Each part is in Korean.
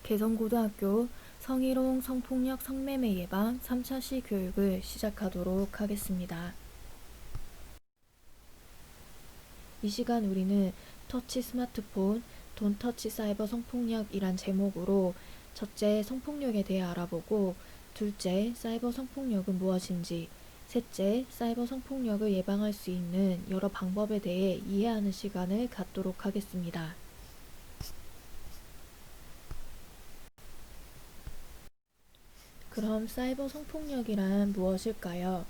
개성고등학교 성희롱, 성폭력, 성매매 예방 3차 시 교육을 시작하도록 하겠습니다. 이 시간 우리는 터치 스마트폰, 돈 터치 사이버 성폭력이란 제목으로 첫째, 성폭력에 대해 알아보고 둘째, 사이버 성폭력은 무엇인지 셋째, 사이버 성폭력을 예방할 수 있는 여러 방법에 대해 이해하는 시간을 갖도록 하겠습니다. 그럼 사이버 성폭력이란 무엇일까요?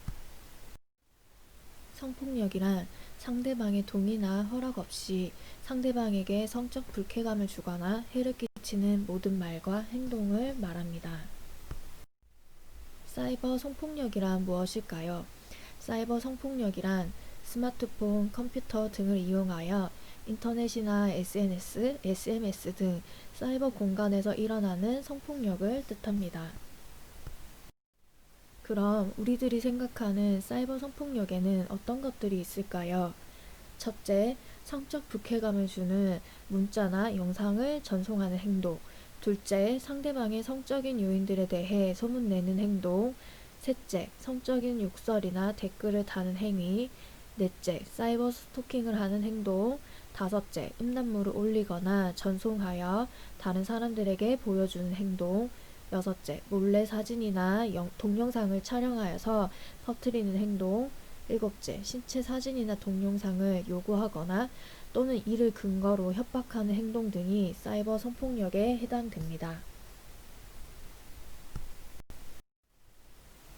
성폭력이란 상대방의 동의나 허락 없이 상대방에게 성적 불쾌감을 주거나 해를 끼치는 모든 말과 행동을 말합니다. 사이버 성폭력이란 무엇일까요? 사이버 성폭력이란 스마트폰, 컴퓨터 등을 이용하여 인터넷이나 SNS, SMS 등 사이버 공간에서 일어나는 성폭력을 뜻합니다. 그럼 우리들이 생각하는 사이버 성폭력에는 어떤 것들이 있을까요? 첫째, 성적 불쾌감을 주는 문자나 영상을 전송하는 행동. 둘째, 상대방의 성적인 요인들에 대해 소문내는 행동. 셋째, 성적인 욕설이나 댓글을 다는 행위. 넷째, 사이버 스토킹을 하는 행동. 다섯째, 음란물을 올리거나 전송하여 다른 사람들에게 보여주는 행동. 여섯째, 몰래 사진이나 동영상을 촬영하여서 퍼뜨리는 행동. 일곱째, 신체 사진이나 동영상을 요구하거나 또는 이를 근거로 협박하는 행동 등이 사이버 성폭력에 해당됩니다.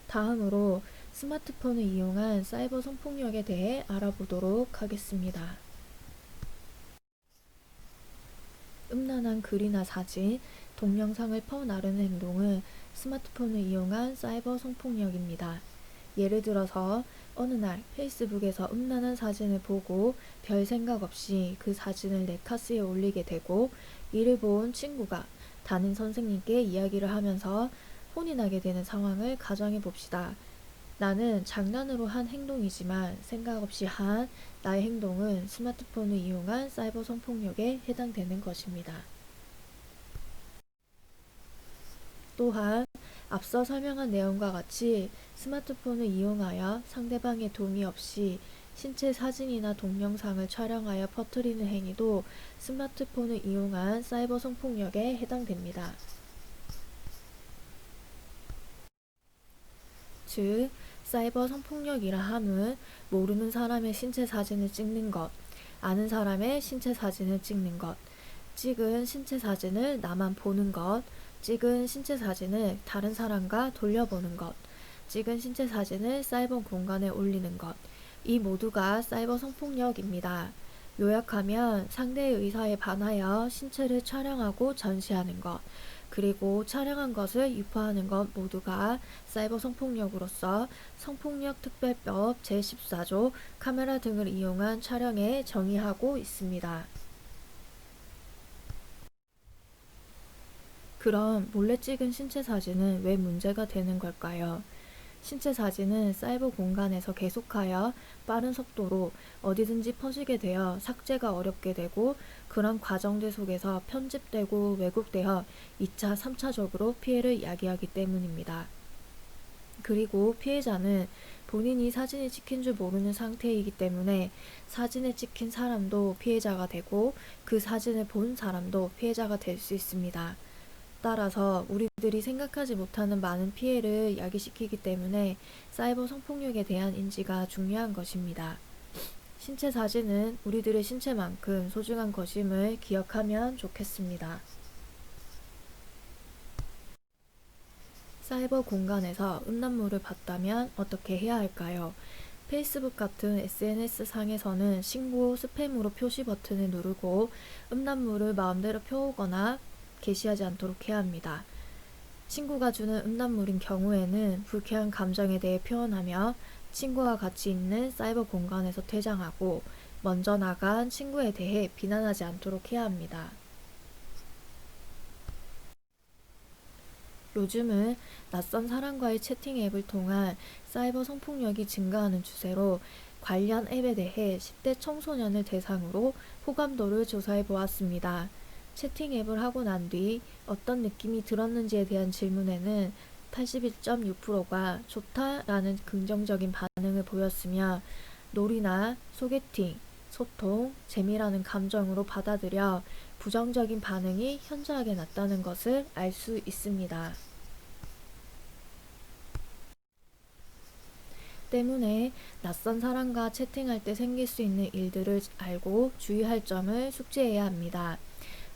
다음으로 스마트폰을 이용한 사이버 성폭력에 대해 알아보도록 하겠습니다. 음란한 글이나 사진, 동영상을 퍼나르는 행동은 스마트폰을 이용한 사이버 성폭력입니다. 예를 들어서 어느 날 페이스북에서 음란한 사진을 보고 별 생각 없이 그 사진을 네카스에 올리게 되고 이를 본 친구가 담임 선생님께 이야기를 하면서 혼이 나게 되는 상황을 가정해 봅시다. 나는 장난으로 한 행동이지만 생각 없이 한 나의 행동은 스마트폰을 이용한 사이버 성폭력에 해당되는 것입니다. 또한 앞서 설명한 내용과 같이 스마트폰을 이용하여 상대방의 동의 없이 신체 사진이나 동영상을 촬영하여 퍼뜨리는 행위도 스마트폰을 이용한 사이버 성폭력에 해당됩니다. 즉, 사이버 성폭력이라 함은 모르는 사람의 신체 사진을 찍는 것, 아는 사람의 신체 사진을 찍는 것, 찍은 신체 사진을 나만 보는 것, 찍은 신체 사진을 다른 사람과 돌려보는 것, 찍은 신체 사진을 사이버 공간에 올리는 것, 이 모두가 사이버 성폭력입니다. 요약하면 상대의 의사에 반하여 신체를 촬영하고 전시하는 것, 그리고 촬영한 것을 유포하는 것 모두가 사이버 성폭력으로서 성폭력특별법 제14조 카메라 등을 이용한 촬영에 정의하고 있습니다. 그럼 몰래 찍은 신체 사진은 왜 문제가 되는 걸까요? 신체 사진은 사이버 공간에서 계속하여 빠른 속도로 어디든지 퍼지게 되어 삭제가 어렵게 되고 그런 과정들 속에서 편집되고 왜곡되어 2차, 3차적으로 피해를 야기하기 때문입니다. 그리고 피해자는 본인이 사진이 찍힌 줄 모르는 상태이기 때문에 사진에 찍힌 사람도 피해자가 되고 그 사진을 본 사람도 피해자가 될 수 있습니다. 따라서 우리들이 생각하지 못하는 많은 피해를 야기시키기 때문에 사이버 성폭력에 대한 인지가 중요한 것입니다. 신체 사진은 우리들의 신체만큼 소중한 것임을 기억하면 좋겠습니다. 사이버 공간에서 음란물을 봤다면 어떻게 해야 할까요? 페이스북 같은 SNS 상에서는 신고 스팸으로 표시 버튼을 누르고 음란물을 마음대로 펴오거나 게시하지 않도록 해야 합니다. 친구가 주는 음란물인 경우에는 불쾌한 감정에 대해 표현하며 친구와 같이 있는 사이버 공간에서 퇴장하고 먼저 나간 친구에 대해 비난하지 않도록 해야 합니다. 요즘은 낯선 사람과의 채팅 앱을 통한 사이버 성폭력이 증가하는 추세로 관련 앱에 대해 10대 청소년을 대상으로 호감도를 조사해 보았습니다. 채팅 앱을 하고 난 뒤 어떤 느낌이 들었는지에 대한 질문에는 81.6%가 좋다라는 긍정적인 반응을 보였으며 놀이나 소개팅, 소통, 재미라는 감정으로 받아들여 부정적인 반응이 현저하게 낮다는 것을 알 수 있습니다. 때문에 낯선 사람과 채팅할 때 생길 수 있는 일들을 알고 주의할 점을 숙지해야 합니다.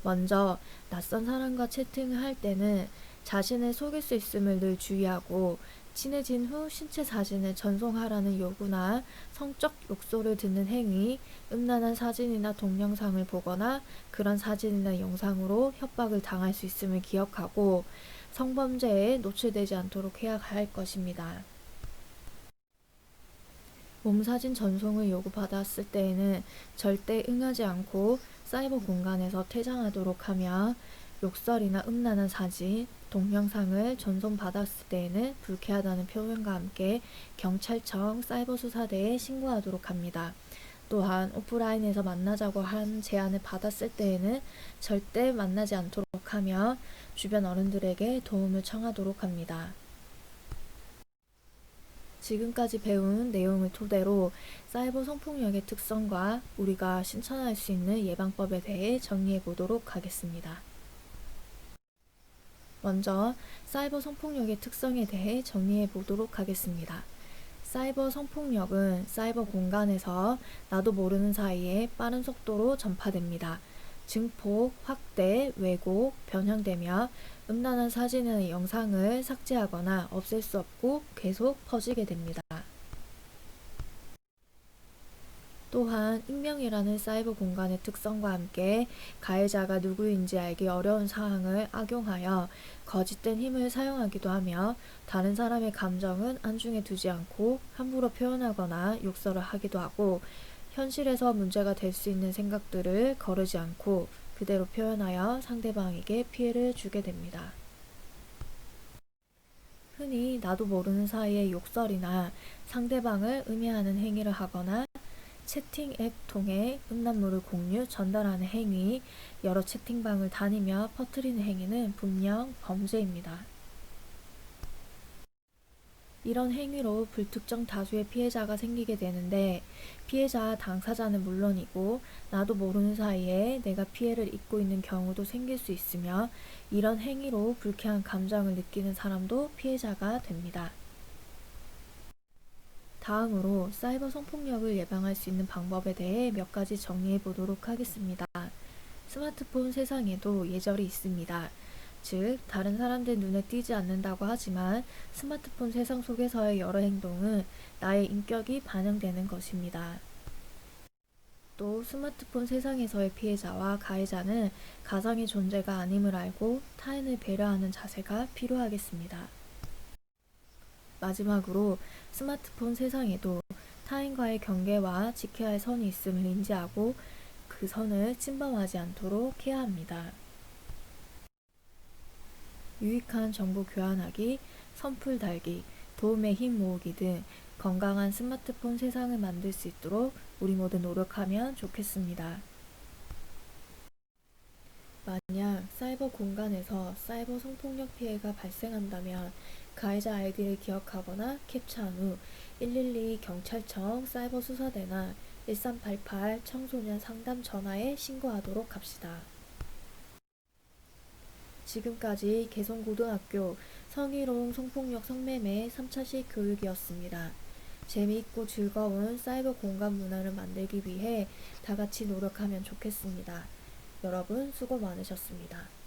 먼저 낯선 사람과 채팅을 할 때는 자신을 속일 수 있음을 늘 주의하고 친해진 후 신체 사진을 전송하라는 요구나 성적 욕설을 듣는 행위, 음란한 사진이나 동영상을 보거나 그런 사진이나 영상으로 협박을 당할 수 있음을 기억하고 성범죄에 노출되지 않도록 해야 할 것입니다. 몸사진 전송을 요구받았을 때에는 절대 응하지 않고 사이버 공간에서 퇴장하도록 하며 욕설이나 음란한 사진, 동영상을 전송받았을 때에는 불쾌하다는 표현과 함께 경찰청 사이버수사대에 신고하도록 합니다. 또한 오프라인에서 만나자고 한 제안을 받았을 때에는 절대 만나지 않도록 하며 주변 어른들에게 도움을 청하도록 합니다. 지금까지 배운 내용을 토대로 사이버 성폭력의 특성과 우리가 실천할 수 있는 예방법에 대해 정리해 보도록 하겠습니다. 먼저 사이버 성폭력의 특성에 대해 정리해 보도록 하겠습니다. 사이버 성폭력은 사이버 공간에서 나도 모르는 사이에 빠른 속도로 전파됩니다. 증폭, 확대, 왜곡, 변형되며 음란한 사진이나 영상을 삭제하거나 없앨 수 없고 계속 퍼지게 됩니다. 또한 익명이라는 사이버 공간의 특성과 함께 가해자가 누구인지 알기 어려운 사항을 악용하여 거짓된 힘을 사용하기도 하며 다른 사람의 감정은 안중에 두지 않고 함부로 표현하거나 욕설을 하기도 하고 현실에서 문제가 될 수 있는 생각들을 거르지 않고 그대로 표현하여 상대방에게 피해를 주게 됩니다. 흔히 나도 모르는 사이에 욕설이나 상대방을 음해하는 행위를 하거나 채팅 앱 통해 음란물을 공유, 전달하는 행위, 여러 채팅방을 다니며 퍼뜨리는 행위는 분명 범죄입니다. 이런 행위로 불특정 다수의 피해자가 생기게 되는데 피해자 당사자는 물론이고 나도 모르는 사이에 내가 피해를 입고 있는 경우도 생길 수 있으며 이런 행위로 불쾌한 감정을 느끼는 사람도 피해자가 됩니다. 다음으로 사이버 성폭력을 예방할 수 있는 방법에 대해 몇 가지 정리해 보도록 하겠습니다. 스마트폰 세상에도 예절이 있습니다. 즉, 다른 사람들 눈에 띄지 않는다고 하지만 스마트폰 세상 속에서의 여러 행동은 나의 인격이 반영되는 것입니다. 또 스마트폰 세상에서의 피해자와 가해자는 가상의 존재가 아님을 알고 타인을 배려하는 자세가 필요하겠습니다. 마지막으로 스마트폰 세상에도 타인과의 경계와 지켜야 할 선이 있음을 인지하고 그 선을 침범하지 않도록 해야 합니다. 유익한 정보 교환하기, 선풀 달기, 도움의 힘 모으기 등 건강한 스마트폰 세상을 만들 수 있도록 우리 모두 노력하면 좋겠습니다. 만약 사이버 공간에서 사이버 성폭력 피해가 발생한다면 가해자 아이디를 기억하거나 캡처한 후 112 경찰청 사이버 수사대나 1388 청소년 상담 전화에 신고하도록 합시다. 지금까지 개성고등학교 성희롱 성폭력 성매매 3차시 교육이었습니다. 재미있고 즐거운 사이버 공간 문화를 만들기 위해 다 같이 노력하면 좋겠습니다. 여러분 수고 많으셨습니다.